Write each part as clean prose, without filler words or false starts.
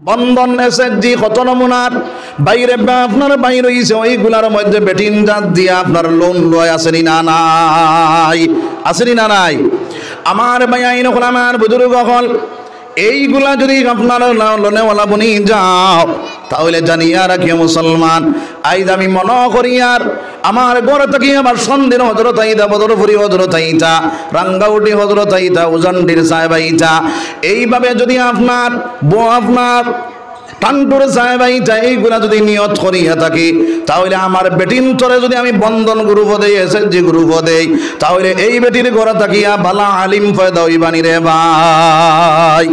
বন্ধন SSG কত নমুনার বাইরে আপনার বাইরে হইছে ওইগুলার মধ্যে বেটিন জাত দিয়া আপনার লোন লয় আসেনি না নাই আসেনি না নাই আমার ভাইয়াইন হল আমার বুজুর্গ হল এইগুলা যদি আপনার লোনেওয়ালা বনি যাও তাহলে জানিয়া রাখিও মুসলমান আইজ আমি মনে করি আর আমার ঘর থেকে আমার সন্ধির হজরত আইতা বদরপুরি হজরত আইতা রাঙ্গাউটি হজরত আইতা উজানডির সাহেব আইতা এইভাবে যদি আপনার টান্টুর সাহেব আইতা এইগুলা যদি নিয়ত করিয়া থাকি তাহলে আমার বেটিন তরে যদি আমি বন্ধন গ্রুপ দেই এসএসজি গ্রুপ দেই তাহলে এই বেটির ঘরে থাকিয়া বালা আলিম ফয়দা হইবানি রে ভাই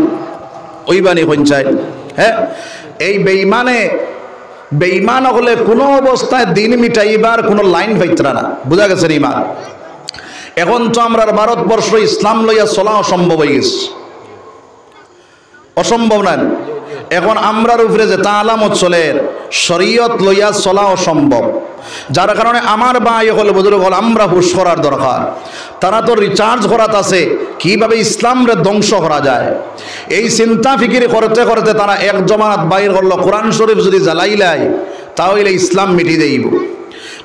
ওইবানি পঞ্চায়েত হ্যাঁ এই বেঈমান হলে কোনো অবস্থায় দিন মিটাইবার কোনো লাইন পাইতরা না বুঝা গেছে ইমান এখন তো আমরা ভারতবর্ষ ইসলাম লইয়া চলা অসম্ভব হয়ে গেছে অসম্ভব না এখন আমরার উপরে যে তালামত চলে শরীয়ত লইয়া চলা অসম্ভব যার কারণে আমার ভাই হল বুজুর্গ হল আমরা হুশ করার দরকার তারা তো রিচার্জ করাত আছে কিভাবে ইসলামরে ধ্বংস করা যায় এই চিন্তা ফিকির করতে করতে তারা এক জমানাত বাইর করলো কোরআন শরীফ যদি জ্বালাইলাই তাহলে ইসলাম মিটি দেইব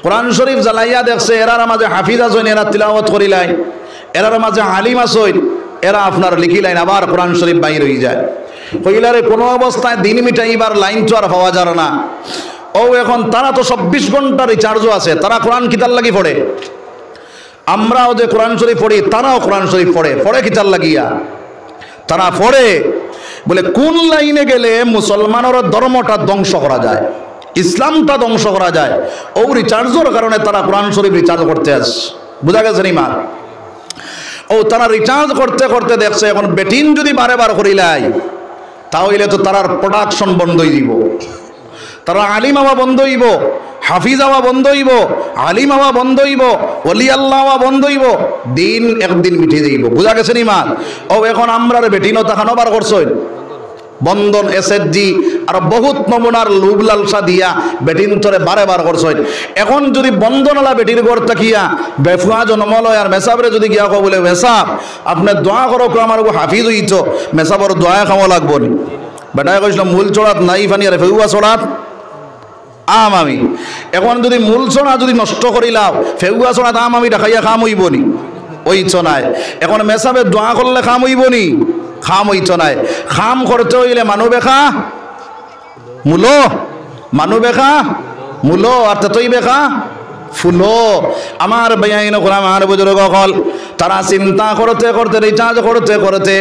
কোরআন শরীফ জ্বালাইয়া দেখছে এরার মাঝে হাফিজ আসইন এরা তিলাওয়াত করিলাই এরার মাঝে আলিম আসইন এরা আপনার লিখিলাইন আবার কোরআন শরীফ বাইর হয়ে যায় কইলারে কোনো অবস্থায় দিন মিটাইবার লাইন তো আর পাওয়া যাবে না ও এখন তারা তো 24 ঘন্টা রিচার্জও আছে তারা কোরআন কিতাব লাগি পড়ে আমরাও যে কোরআন শরীফ পড়ি তারাও কোরআন শরীফ পড়ে কিতাব লাগিয়া তারা পড়ে বলে কোন লাইনে গেলে মুসলমানের ধর্মটা ধ্বংস করা যায় ইসলামটা ধ্বংস করা যায় ও রিচার্জের কারণে তারা কোরআন শরীফ রিচার্জ করতে আসে বুঝা গেছে নি মা ও তারা রিচার্জ করতে করতে দেখছে এখন বেটিন যদি বারে করিলাই তাহলে তো তার প্রোডাকশন বন্ধ হয়ে দিব তারা আলিম হওয়া বন্ধ হইব হাফিজ হওয়া বন্ধ হইব আলিম হওয়া বন্ধ হইব ওলি আল্লাহ হওয়া বন্ধ হইব দিন একদিন মিঠে যাইব বুঝা গেছে নি মান ও এখন আমরা বেটিনও তাখানো বার করছই বন্ধন এসএসজি আর বহুত নমুনার লোভ লালসা দিয়া বেটিন তরে বার করছই এখন যদি বন্ধনওয়ালা বেটির ঘর তাকিয়া বেফুয়া জন্মলয় আর মেসাবরে যদি গিয়া কো বলে মেসাব আপনি দোয়া করো আমার হাফিজ হইতো মেসাবর দোয়া খাওয়া লাগবো নি বেটায় কইছিল মূল চড়াত নাই ফানি আর ফেউয়া চড়াত আমি এখন যদি মূল চড়া যদি নষ্ট করিলাও ফেউয়া চড়াত আমি দেখাইয়া খাম হইব নি ওই চনায় এখন মেসাবে দোয়া করলে খাম হইব নি খাম হইত নাই খাম করতে হইলে মানু বেখা মূলো মানু বেখা মূলো আর ততই বেখা ফুলো আমার বেআইন আমার বুজুর্গ হল তারা চিন্তা করতে করতে রিচার্জ করতে করতে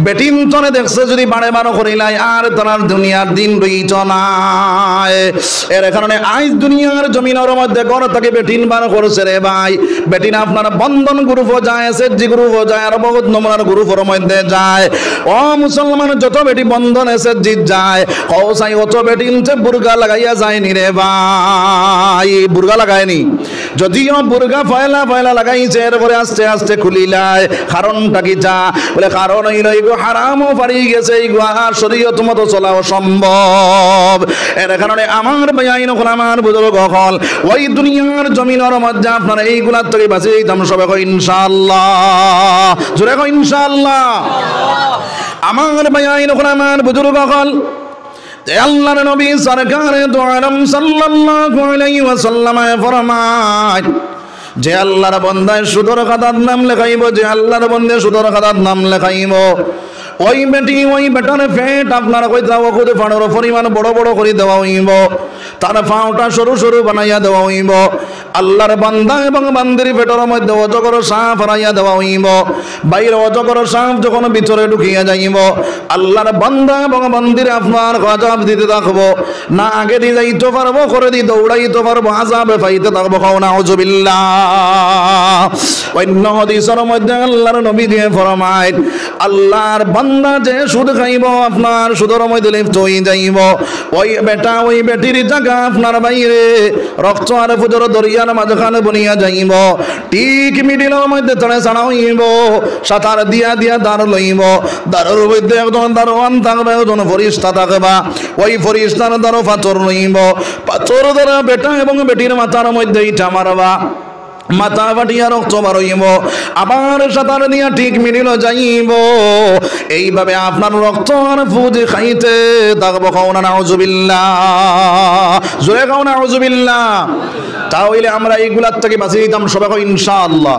বেটিন তনে দেখছে যদি বাড়ে করিলাই আর তার দুনিয়ার দিন রইত নাই এর কারণে আজ দুনিয়ার জমিনের মধ্যে ঘর থেকে বেটিন বার করছে রে ভাই বেটিন আপনার বন্ধন গ্রুপ যায় এসএসজি গ্রুপ যায় আর বহুত নমুনার গ্রুপের মধ্যে যায় ও মুসলমান যত বেটি বন্ধন এসএসজি যায় কৌসাই অত বেটিন বুর্গা লাগাইয়া যায়নি রে ভাই বুর্গা লাগায়নি যদিও বুর্গা ফয়লা লাগাইছে এরপরে আস্তে আস্তে খুলিলায় কারণটা কি যা বলে কারণ হইল এইগো হারামও পারি গেছে এইগো আর শরীয়ত মতো চলা অসম্ভব এর কারণে আমার বেআইন আমার বুজুর্গ হল ওই দুনিয়ার জমিনের মধ্যে আপনারা এইগুলার থেকে বাঁচিয়ে দিতাম সবাই কই ইনশাআল্লাহ জোরে কই ইনশাআল্লাহ আমার বেআইন আমার বুজুর্গ হল আল্লাহর নবী সরকারে দু আলম সাল্লাল্লাহু আলাইহি ওয়াসাল্লাম ফরমায় যে আল্লাহর বান্দায় সুদর খাতার নাম লেখাইব যে আল্লাহর বান্দে সুদর খাতার নাম লেখাইব ওই বেটি ওই বেটার পেট আপনারা কই দাও খুদে ফাড়র পরিমাণ বড় বড় করে দেওয়া হইব তার পাওটা সরু সরু বানাইয়া দেওয়া হইব আল্লাহর বান্দা এবং বান্দির পেটের মধ্যে অজগর সাপ হারাইয়া দেওয়া হইব বাইরে অজগর সাপ যখন ভিতরে ঢুকিয়া যাইব আল্লাহর বান্দা এবং বান্দির আপনার গজব দিতে থাকবো না আগে দিয়ে যাইতে পারবো করে দিয়ে দৌড়াইতে পারবো আযাবে পাইতে থাকবো খাও নাউযুবিল্লাহ অন্য হাদিসের মধ্যে আল্লাহর নবী দিয়ে ফরমায় আল্লাহর বান্দা যে সুদ খাইব আপনার সুদের মধ্যে লিপ্ত হয়ে যাইব ওই বেটা ওই বেটির জায়গা আপনার বাইরে রক্ত আর ফুজর দরিয়ার মাঝখানে বনিয়া যাইব ঠিক মিডিলের মধ্যে তলে ছাড়া হইব সাঁতার দিয়া দিয়া দাঁড় লইব দাঁড়ের মধ্যে একজন দারোয়ান থাকবে একজন ফরিস্তা থাকবা ওই ফরিস্তার দ্বারা পাথর লইব পাথর দ্বারা বেটা এবং বেটির মাথার মধ্যে ইটা মারবা মাথা ফাটিয়া রক্ত বার হইব, আবার সাঁতার দিয়া ঠিক মিলিল যাইব। এইভাবে আপনার রক্ত আর ফুজি খাইতে থাকবো। খাওনা নাউজুবিল্লাহ, জোরে খাওনা নাউজুবিল্লাহ। তাহলে আমরা এইগুলার থেকে বাঁচিয়ে দিতাম সবাই ইনশাআল্লাহ।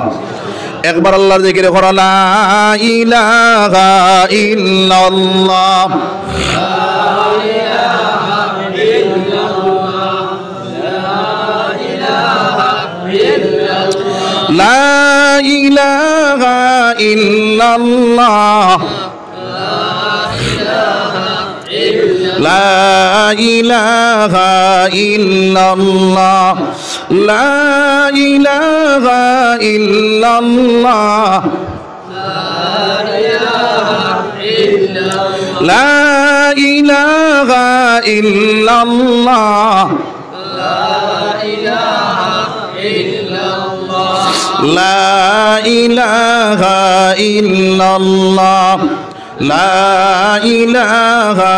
একবার আল্লাহর জিকির করা, লা ইলাহা ইল্লাল্লাহ, লা ইলাহা ইল্লাল্লাহ, লা ইলাহা ইল্লাল্লাহ, লা ইলাহা ইল্লাল্লাহ, লা ইলাহা ইল্লাল্লাহ, লা ইলাহা ইল্লাল্লাহ, লা ইলাহা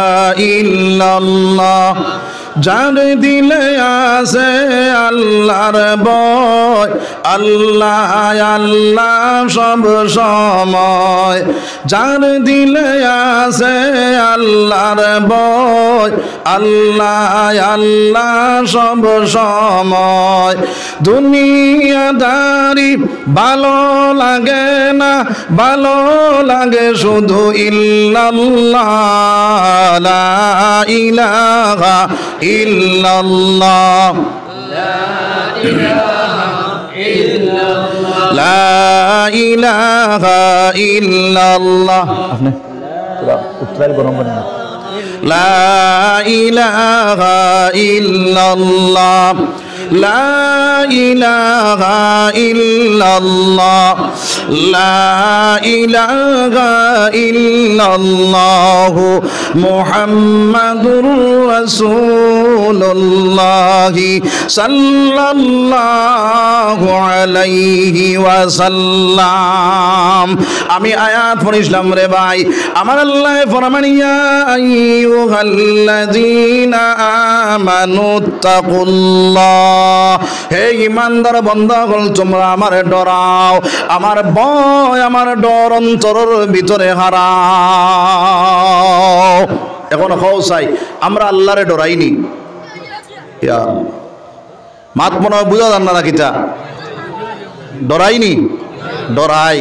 ইল্লাল্লাহ। যার দিলে আছে আল্লাহর ভয়, আল্লাহ আল্লাহ সব সময়। যার দিলে আছে আল্লাহর ভয়, আল্লাহ আল্লাহ সব সময়। দুনিয়াদারি ভালো লাগে না, ভালো লাগে শুধু ইল্লাল্লাহ, লা ইলাহা ইল্লাল্লাহ, লা ইলাহা ইল্লাল্লাহ। আপনি উত্তরার গরম করেন না। লা ইলাহা ইল্লাল্লাহ, লা ইলাহা ইল্লাল্লাহ, লা ইলাহা ইল্লাল্লাহ, মুহাম্মাদুর রাসূলুল্লাহ সাল্লাল্লাহু আলাইহি ওয়াসাল্লাম। আমি আয়াত পড়িলাম রে ভাই, আমার আল্লাহ ফরমান, ইয়া আইয়ুহাল্লাযীনা আমানুত্তাকুল্লাহ, হে ইমানদার বান্দাগণ তোমরা আমারে ডরাও, আমার ভয় আমার ডর অন্তরের ভিতরে হারাও। এখন হওসাই আমরা আল্লাহরে ডরাইনি, মাত মনে বুঝা যান না কিতা ডরাইনি, ডরাই।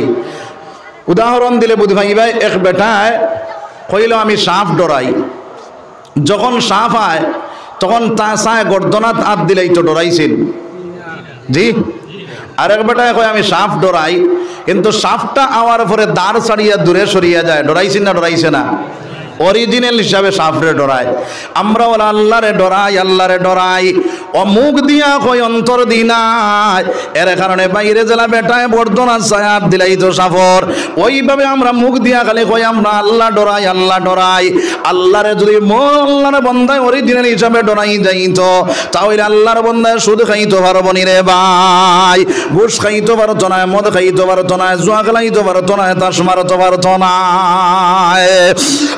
উদাহরণ দিলে বুঝি ভাই ভাই, এক বেটায় কইল আমি সাপ ডরাই। যখন সাপ আয় তখন তা চায় গর্দনাত হাত দিলেই তো ডরাইছিল, জি। আরেক বেটায় কয় আমি সাপ ডরাই, কিন্তু সাপটা আওয়ার পরে দাঁড় ছাড়িয়া দূরে সরিয়া যায়। ডরাইছেন না ডরাইছে না? অরিজিনাল হিসাবে সাপরে ডরায়। আমরা ওরা আল্লাহরে ডরাই, আল্লাহরে ডরাই। ও মুখ দিয়া কই অন্তর দিনাই, এর কারণে বাইরে জেলা বেটায় বর্ধনা ছায়াত দিলাই তো সাফর। ওইভাবে আমরা মুখ দিয়া খালি কই আমরা আল্লাহ ডরাই, আল্লাহ ডরাই। আল্লাহরে যদি আল্লাহর বন্দায় অরিজিনাল হিসাবে ডরাই যাইত, তাহলে আল্লাহর বন্দায় সুদ খাইতে পারবো নি রে ভাই, ঘুষ খাইতে পারতো না, মদ খাইতে পারতো না, জুয়া খেলাইতে পারতো না, তাস মারতে পারতো না।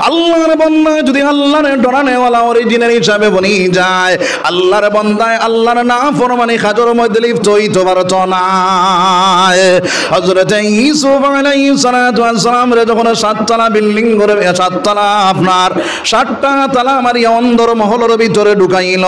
আল্লাহর বান্দা যদি আল্লাহর ডরানেওয়ালা অরিজিনাল হিসাবে বনি যায়, আল্লাহর বান্দায় আল্লাহর নাফরমানি কাজের মধ্যে লিপ্ত হইতে পারতো না। হযরত ইউসুফ আলাইহিস সালাতু ওয়াস সালাম রে যখন 7 তলা বিল্ডিং করে, 7 তলা আপনার 7টা তালা মারিয়া অন্দর মহলের ভিতরে ঢুকাইল।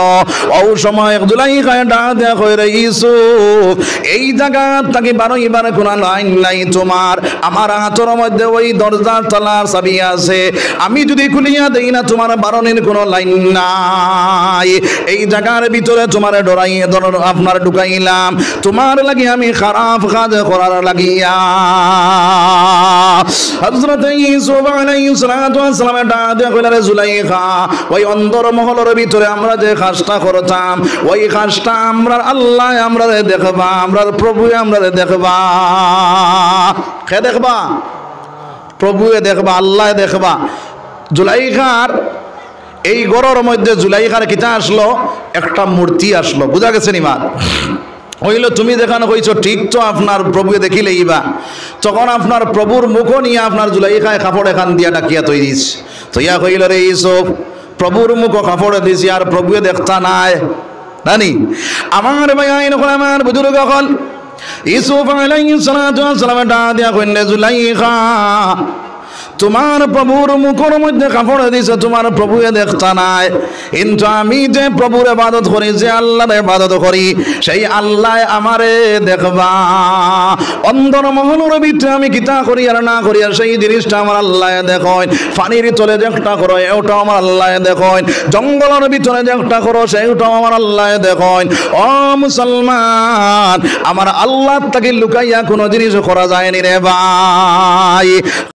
ওই সময় জুলাইখায় ডাক দেয়া কইরে, ইউসুফ এই জায়গা থেকে বারোইবার কোন লাইন নাই তোমার, আমার হাতের মধ্যে ওই দরজার তালার চাবি আছে, আমি যদি খুলিয়া দেই না তোমার বারণের কোনো লাইন নাই। এই জায়গার ভিতরে তোমার ডরাই আপনার ঢুকাইলাম, তোমার লাগি আমি খারাপ কাজ করার লাগিয়া। হযরত ইউসুফ আলাইহিস সালাতু ওয়াস সালাম ডাক দিয়া কইলা, রে জুলাইখা, ওই অন্দর মহলের ভিতরে আমরা যে কাজটা করতাম, ওই কাজটা আমরা আল্লাহ আমরা দেখবা, আমরা প্রভু আমরা দেখবা। কে দেখবা? প্রভুয়ে দেখবা, আল্লাহ দেখবা। জুলাইখার এই গড়ের মধ্যে জুলাইখার কিতা আসলো, একটা মূর্তি আসলো। বুঝা গেছে নিমা? হইল তুমি দেখানো কইছো ঠিক, তো আপনার প্রভুকে দেখিলে ইবা, তখন আপনার প্রভুর মুখ নিয়ে আপনার জুলাইখায় কাপড় এখান দিয়া ডাকিয়া তৈরিস তো ইয়া কইল, রে ইউসুফ প্রভুর মুখ কাপড়ে দিছি আর প্রভুয়ে দেখতা নাই জানি। আমার ভাই আইন আমার বুজুর্গ হল ইউসুফ আলাইহিস সালাতু ওয়াস সালাম ডাক দিয়া কইলে জুলাইখা তোমার প্রভুর মুখের মধ্যে কাপড় দিছে, তোমার প্রভুকে দেখতা নাই, কিন্তু আমি যে প্রভুর ইবাদত করি, যে আল্লাহর ইবাদত করি, সেই আল্লাহ আমারে দেখবা। অন্দর মহলের ভিতরে আমি কিতা করি আর না করি আর সেই জিনিসটা আমার আল্লাহ দেখেন। পানির তলে যে একটা করো এটাও আমার আল্লাহ দেখেন, জঙ্গলের ভিতরে যে একটা করো সেইটাও আমার আল্লাহ দেখেন। ও মুসলমান, আমার আল্লাহ তাকে লুকাইয়া কোনো জিনিস করা যায়নি রে ভাই।